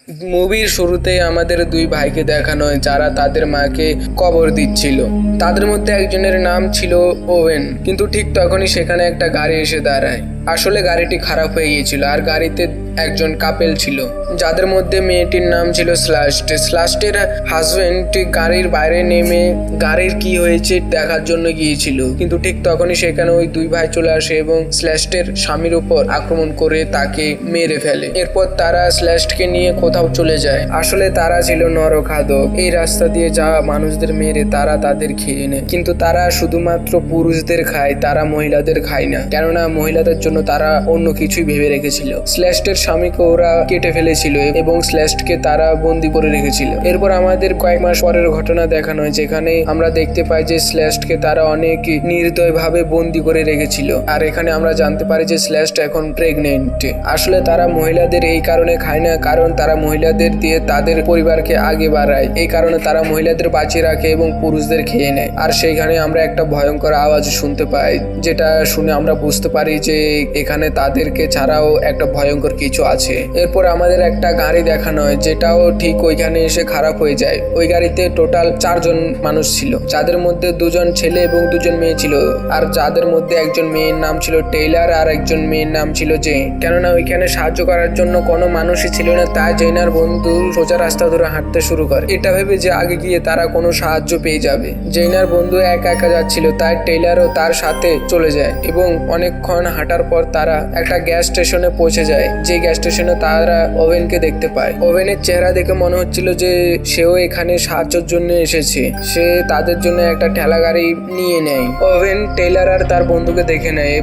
মুভির শুরুতেই আমাদের দুই ভাইকে দেখানো হয় যারা তাদের মাকে কবর দিচ্ছিল। তাদের মধ্যে একজনের নাম ছিল ওভেন, কিন্তু ঠিক তখনই সেখানে একটা গাড়ি এসে দাঁড়ায়। আসলে গাড়িটি খারাপ হয়ে গিয়েছিল আর গাড়িতে একজন কাপেল ছিল, যাদের মধ্যে মেয়েটির নাম ছিল স্লাস্ট। স্লাস্টের হাজবেন্ড গাড়ির বাইরে নেমে গাড়ির কি হয়েছে দেখার জন্য গিয়েছিল, কিন্তু ঠিক তখনই সেখানে ওই দুই ভাই চলে আসে এবং স্ল্যাস্টের স্বামীর উপর আক্রমণ করে তাকে মেরে ফেলে। এরপর তারা স্ল্যাস্টকে নিয়ে কোথাও চলে যায়। আসলে তারা ছিল নরখাদক। এই রাস্তা দিয়ে যাওয়া মানুষদের মেরে তারা তাদের খেয়ে নেয়, কিন্তু তারা শুধুমাত্র পুরুষদের খায়, তারা মহিলাদের খায় না, কেননা মহিলাদের জন্য তারা অন্য কিছুই ভেবে রেখেছিল। স্ল্যাস্টের স্বামীকে ওরা কেটে ফেলেছিল এবং স্ল্যাস্টকে তারা বন্দি করে রেখেছিল। এরপর আমাদের কয়েক মাস পরের ঘটনা দেখানো হয়, যেখানে আমরা দেখতে পাই যে স্ল্যাস্টকে তারা অনেক নির্দয়ভাবে বন্দি করে রেখেছিল। আর এখানে আমরা জানতে পারি যে স্ল্যাস্ট এখন প্রেগনেন্ট। আসলে তারা মহিলাদের এই কারণে খায় না, কারণ তারা মহিলাদের দিয়ে তাদের পরিবারকে আগে বাড়ায়। এই কারণে তারা মহিলাদের বাঁচিয়ে রাখে এবং পুরুষদের খেয়ে নেয়। আর সেইখানে আমরা একটা ভয়ঙ্কর আওয়াজ শুনতে পাই, যেটা শুনে আমরা বুঝতে পারি যে এখানে তাদেরকে ছাড়াও একটা ভয়ঙ্কর কিছু আছে। এরপর আমাদের একটা গাড়ি দেখানো হয়, যেটাও ঠিক ওইখানে এসে খারাপ হয়ে যায়। ওই গাড়িতে টোটাল 4 জন মানুষ ছিল, যাদের মধ্যে 2 জন ছেলে এবং 2 জন মেয়ে ছিল। আর যাদের মধ্যে একজন মেয়ের নাম ছিল টেইলার আর একজন মেয়ের নাম ছিল জেন। কেননা ওইখানে সাহায্য করার জন্য কোনো মানুষই ছিল না, তাই জেনার বন্ধু সোজা রাস্তা ধরে হাঁটতে শুরু করে, এটা ভেবে যে আগে গিয়ে তারা কোনো সাহায্য পেয়ে যাবে। জেনার বন্ধু একা একা যাচ্ছিল, তাই টেইলারও তার সাথে চলে যায় এবং অনেকক্ষণ হাঁটার পর তারা একটা গ্যাস স্টেশনে পৌঁছে যায়। যে গ্যাস স্টেশনে তারা ওভেনকে দেখতে পায়। ওভেনের চেহারা দেখে মনে হচ্ছিল যে সেও এখানে সাহায্যের জন্য এসেছে। সে তাদের জন্য একটা ঠেলা গাড়ি নিয়ে নেয়। ওভেন টেইলার আর তার বন্ধুকে দেখে নেয়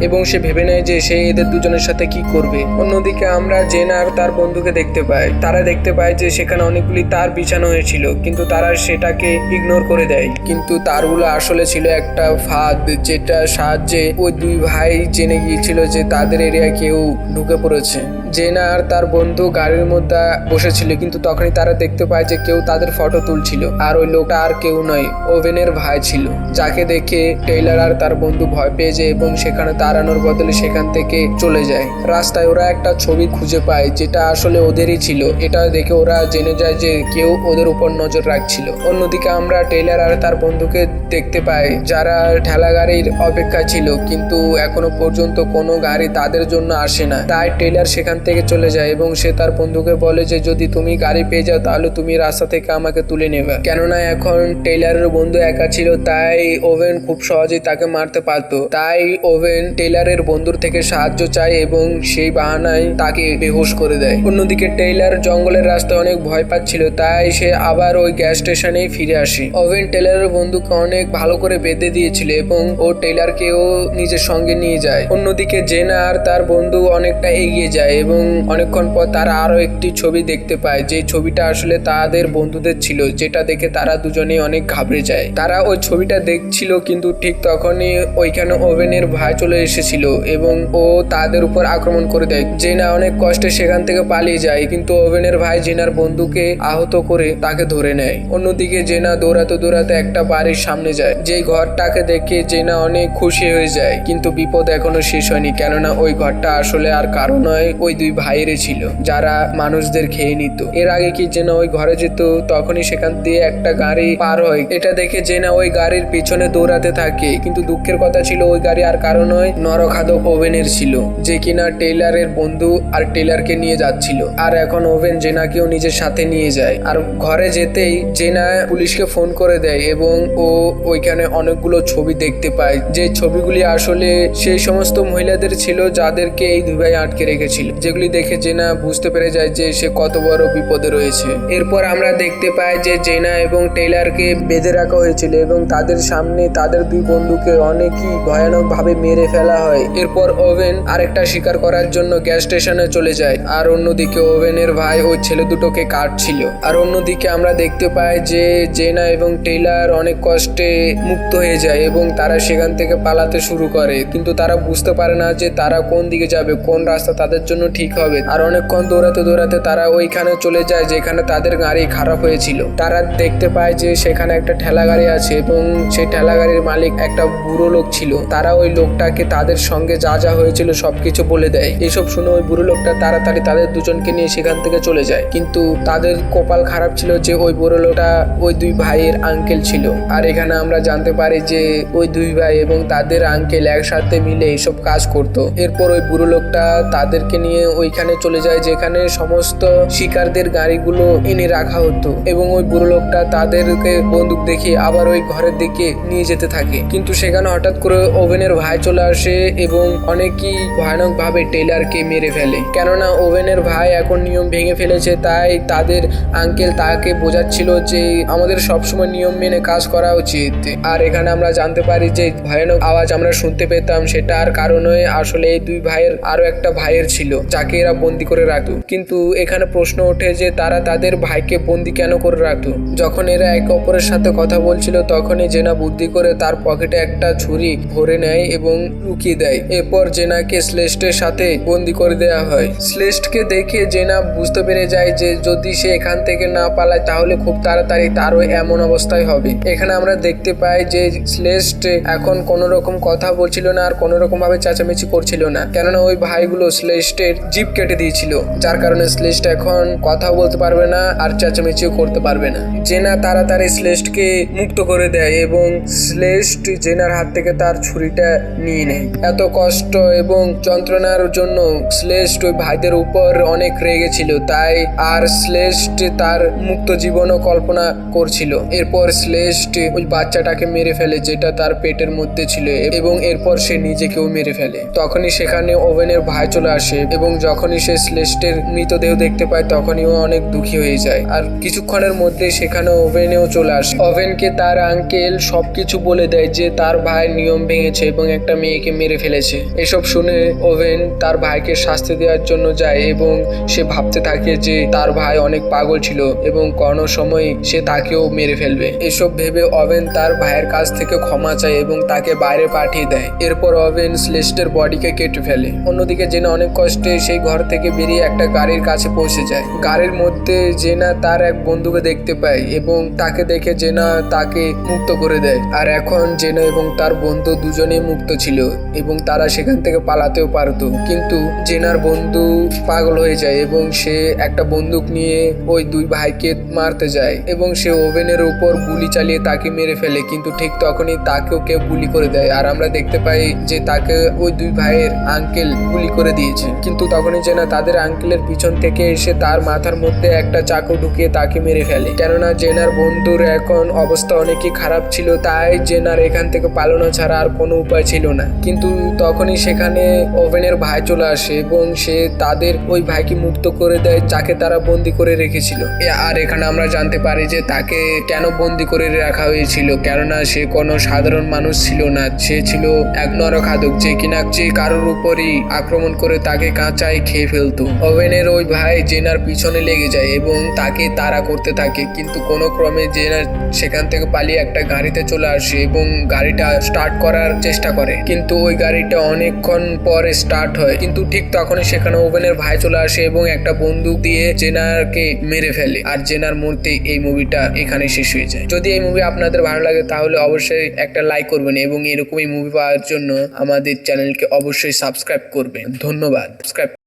এবং সে ভেবে নেয় যে সে এদের দুজনের সাথে কি করবে। অন্যদিকে আমরা জেন আর তার বন্ধুকে দেখতে পাই। তারা দেখতে পায় যে সেখানে অনেকগুলি তার বিছানো হয়েছিল, কিন্তু তারা সেটাকে ইগনোর করে দেয়। কিন্তু তারগুলো আসলে ছিল একটা ফাঁদ, যেটা সাহায্যে ওই দুই ভাই জেনে গিয়েছিল যে তাদের এরিয়ায় কেউ ঢুকে পড়েছে। জেনা আর তার বন্ধু গাড়ির মধ্যে বসেছিল, কিন্তু তখনই তারা দেখতে পায় যে কেউ তাদের ফটো তুলছিল। আর ওই লোকটা আর কেউ নয়, ওভেনের ভাই ছিল, যাকে দেখে টেইলার আর তার বন্ধু ভয় পেয়ে যায় এবং সেখানে তাড়ানোর বদলে সেখান থেকে চলে যায়। রাস্তায় ওরা একটা ছবি খুঁজে পায়, যেটা আসলে ওদেরই ছিল। এটা দেখে ওরা জেনে যায় যে কেউ ওদের উপর নজর রাখছিল। অন্যদিকে আমরা টেইলার আর তার বন্ধুকে দেখতে পাই, যারা ঠেলা গাড়ির অপেক্ষায় ছিল, কিন্তু এখনো পর্যন্ত কোনো গাড়ি তাদের জন্য আসে না। তাই টেইলার সেখান থেকে চলে যায় এবং সে তার বন্ধুকে বলে যে যদি তুমি গাড়ি পেয়ে যাও তাহলে তুমি রাস্তা থেকে আমাকে তুলে নেবে। কেননা এখন টেইলারের বন্ধু একা ছিল, তাই ওভেন খুব সহজেই তাকে মারতে পারতো। তাই ওভেন টেইলারের বন্ধুর থেকে সাহায্য চায় এবং সেই বাহানায় তাকে বেহুশ করে দেয়। অন্যদিকে টেইলার জঙ্গলের রাস্তায় অনেক ভয় পাচ্ছিল, তাই সে আবার ওই গ্যাস স্টেশনেই ফিরে আসে। ওভেন টেইলারের বন্ধুকে অনেক ভালো করে বেঁধে দিয়েছিল এবং ও টেইলারকেও নিজের সঙ্গে নিয়ে যায়। অন্যদিকে জেনা আর তার বন্ধু অনেকটা এগিয়ে যায় এবং অনেকক্ষণ পর তারা আরো একটি ছবি দেখতে পায়, যে ছবিটা আসলে তাদের বন্ধুদের ছিল, যেটা দেখে তারা দুজনেই অনেক ঘাবড়ে যায়। তারা ওই ছবিটা দেখছিল, কিন্তু ঠিক তখনই ওইখানে ওভেনের ভাই চলে এসেছিল এবং ও তাদের উপর আক্রমণ করে দেয়। জেনা অনেক কষ্টে সেখান থেকে পালিয়ে যায়, কিন্তু ওভেনের ভাই জেনার বন্ধুকে আহত করে তাকে ধরে নেয়। অন্যদিকে জেনা দৌড়াতে দৌড়াতে একটা বাড়ির সামনে যায়, যে ঘরটাকে দেখে জেনা অনেক খুশি হয়ে যায়। কিন্তু বিপদ এখনো শেষ হয়নি, কেননা ওই ঘরটা আসলে আর কারো নয়, ওই দুই ভাইয়েরই ছিল, যারা মানুষদের খেয়ে নিত। এর আগে কি জেনা ওই ঘরে যেত, তখনই সেখান দিয়ে একটা গাড়ি পার হয়। এটা দেখে জেনা ওই গাড়ির পিছনে দৌড়াতে থাকে, কিন্তু দুঃখের কথা ছিল ওই গাড়ি আর কারো নয়, নরখাদক ওভেনের ছিল, যে কিনা টেইলারের বন্ধু আর টেইলারকে নিয়ে যাচ্ছিল। আর এখন ওভেন জেনাকেও নিজের সাথে নিয়ে যায়। আর ঘরে যেতেই জেনা পুলিশকে ফোন করে দেয় এবং ও ওইখানে অনেকগুলো ছবি দেখতে পায়, যে ছবিগুলি আসলে সেই সমস্ত মহিলাদের ছিল যাদেরকে এই দুই ভাই আটকে রেখেছিল, যেগুলি দেখে জেনা বুঝতে পেরে যায় যে সে কত বড় বিপদে রয়েছে। এরপর আমরা দেখতে পাই যে জেনা এবং টেইলারকে বেঁধে রাখা হয়েছিল এবং তাদের সামনে তাদের দুই বন্ধুকে অনেকই ভয়ানক ভাবে মেরে ফেলা হয়। এরপর ওভেন আরেকটা শিকার করার জন্য গ্যাস স্টেশনে চলে যায়, আর অন্যদিকে ওভেনের ভাই ওই ছেলে দুটোকে কাটছিল। আর অন্যদিকে আমরা দেখতে পাই যে জেনা এবং টেইলার অনেক কষ্টে মুক্ত হয়ে যায় এবং তারা সেখান থেকে পালাতে শুরু করে, কিন্তু তারা বুঝতে পারে না যে তারা কোন দিকে যাবে, কোন রাস্তা তাদের জন্য ঠিক হবে। আর অনেকক্ষণ দৌড়াতে দৌড়াতে তারা ওইখানে চলে যায় যেখানে তাদের গাড়ি খারাপ হয়েছিল। তারা দেখতে পায় যে সেখানে একটা ঠেলা গাড়ি আছে এবং সেই ঠেলা গাড়ির মালিক একটা বুড়ো লোক ছিল। তারা ওই লোকটাকে তাদের সঙ্গে যা যা হয়েছিল সবকিছু বলে দেয়। এসব শুনে ওই বুড়ো লোকটা তাড়াতাড়ি তাদের দুজনকে নিয়ে সেখান থেকে চলে যায়। কিন্তু তাদের কপাল খারাপ ছিল যে ওই বুড়ো লোকটা ওই দুই ভাইয়ের আঙ্কেল ছিল। আর এখানে আমরা জানতে পারি যে ওই দুই ভাই এবং তাদের আঙ্কেল একসাথে মিলে এইসব কাজ করতো। এরপর ওই বুড়ো লোকটা তাদেরকে নিয়ে ওইখানে চলে যায় যেখানে সমস্ত শিকারদের গাড়িগুলো এনে রাখা হতো এবং ওই বুড়ো লোকটা তাদেরকে বন্দুক দেখিয়ে আবার ওই ঘরের দিকে নিয়ে যেতে থাকে। কিন্তু সেখানে হঠাৎ করে ওভেনের ভাই চলে আসে এবং অনেকই ভয়ানক ভাবে টেইলারকে মেরে ফেলে। কেননা ওভেনের ভাই এখন নিয়ম ভেঙে ফেলেছে, তাই তাদের আঙ্কেল তাকে বোঝাচ্ছিল যে আমাদের সবসময় নিয়ম মেনে কাজ করা উচিত। আর এখানে আমরা জানতে পারি যে ভয়ানক আওয়াজ আমরা শুনতে পেতাম সেটার কারণে আসলে এই দুই ভাইয়ের আরো একটা ভাইয়ের ছিল যাকে এরা বন্দি করে রাখতো। কিন্তু এখানে প্রশ্ন ওঠে যে তারা তাদের ভাইকে বন্দি কেন করে রাখতো? যখন এরা একে অপরের সাথে কথা বলছিল তখনই জেনা বুদ্ধি করে তার পকেটে একটা ছুরি ভরে নেয় এবং লুকিয়ে দেয়। এরপর জেনাকে স্লেস্টের সাথে বন্দি করে দেওয়া হয়। স্লেস্টকে দেখে জেনা বুঝতে পেরে যায় যে যদি সে এখান থেকে না পালায় তাহলে খুব তাড়াতাড়ি তারও এমন অবস্থায় হবে। এখানে আমরা দেখতে পাই যে স্লেস্ট এখন কোনো রকম কথা বলছিল না আর কোনো রকম ভাবে চেঁচামেচি করছিল না, কেননা ওই ভাইগুলো স্লেস্টের জিভ কেটে দিয়েছিল, যার কারণে স্লেস্ট এখন কথা বলতে পারবে না আর চেঁচামেচিও করতে পারবে না। জেনা তাড়াতাড়ি স্লেস্টকে মুক্ত করে দেয় এবং স্লেস্ট জেনার হাত থেকে তার ছুরিটা নিয়ে নেয়। এত কষ্ট এবং যন্ত্রণার জন্য স্লেস্ট ওই ভাইদের উপর অনেক রেগেছিল, তাই আর স্লেস্ট তার মুক্ত জীবনও কল্পনা করছিল। এরপর স্লেস্ট ওই বাচ্চাটাকে মেরে ফেলে যেটা তার পেটের মধ্যে ছিল এবং এরপর সে নিজেকেও মেরে ফেলে। তখনই সেখানে ওভেনের ভাই চলে আসে এবং যখনই সে স্লেস্টের মৃতদেহ দেখতে পায় তখনই ও অনেক দুঃখী হয়ে যায়। আর কিছুক্ষণের মধ্যে সেখানে ওভেনেও চলে আসে। ওভেনকে তার আঙ্কেল সবকিছু বলে দেয় যে তার ভাই নিয়ম ভেঙেছে এবং একটা মেয়েকে মেরে ফেলেছে। এসব শুনে ওভেন তার ভাইকে শাস্তি দেওয়ার জন্য যায় এবং সে ভাবতে থাকে যে তার ভাই অনেক পাগল ছিল এবং কোনো সময় সে তাকেও মেরে ফেলবে। এসব ভেবে ওভেন তার ভাইয়ের কাছ থেকে ক্ষমা চায় এবং তাকে বাইরে পাঠিয়ে দেয়। এরপর ওভেন স্লেস্টের বডিকে কেটে ফেলে। অন্যদিকে জেনা অনেক কষ্টে সেই ঘর থেকে বেরিয়ে একটা গাড়ির কাছে পৌঁছে যায়। গাড়ির মধ্যে জেনা তার এক বন্ধুকে দেখতে পায় এবং তাকে দেখে জেনা তাকে মুক্ত করে দেয়। আর এখন জেনা এবং তার বন্ধু দুজনেই মুক্ত ছিল এবং তারা সেখান থেকে পালাতেও পারতো। কিন্তু জেনার বন্ধু পাগল হয়ে যায় এবং সে একটা বন্দুক নিয়ে ওই দুই ভাইকে মারতে যায় এবং সে ওভেনের উপর গুলি চালিয়ে তাকে মেরে ফেলে। কিন্তু ঠিক তখনই তাকেও কেউ গুলি করে দেয় আর আমরা দেখতে পাই যে তাকে ওই দুই ভাইয়ের আঙ্কেল গুলি করে দিয়েছে। কিন্তু তখনই জেনা তাদের আঙ্কেলের পিছন থেকে এসে তার মাথার মধ্যে একটা চাকু ঢুকিয়ে তাকে মেরে ফেলে। কেননা জেনার বন্ধুর এখন অবস্থা অনেকই খারাপ ছিল, তাই জেনার এখান থেকে পালানো ছাড়া আর কোনো উপায় ছিল না। কিন্তু তখনই সেখানে ওভেনের ভাই চলে আসে এবং সে তাদের ওই ভাইকে মুক্ত করে দেয় যাকে তারা বন্দি করে রেখেছিল। আর এখানে আমরা জানতে পারি যে তাকে কেন বন্দি করে রাখা হয়েছিল, কেননা সে কোনো সাধারণ মানুষ ছিল না, সে ছিল এক নরখাদক যে কিনা যে কারোর উপরই আক্রমণ করে তাকে কাঁচাই খেয়ে ফেলতো। ওভেনের ওই ভাই জেনার পিছনে লেগে যায় এবং তাকে তাড়া করতে থাকে, কিন্তু কোনো ক্রমে জেনা সেখান থেকে পালিয়ে একটা গাড়িতে চলে আসে এবং গাড়িটা স্টার্ট করার চেষ্টা করে। কিন্তু ওই গাড়িটা অনেকক্ষণ পরে স্টার্ট হয়, কিন্তু ঠিক তখনই সেখানে ওভেনের ভাই চলে আসে এবং একটা বন্দুক দিয়ে জেনারকে মেরে ফেলে। আর জেনার মূর্তি এই মুভিটা এখানে শেষ হয়ে যায়। যদি এই মুভি আপনাদের ভালো লাগে তাহলে অবশ্যই একটা লাইক করবেন এবং এরকমই মুভি পাওয়ার জন্য আমাদের চ্যানেলকে অবশ্যই সাবস্ক্রাইব করবেন। ধন্যবাদ।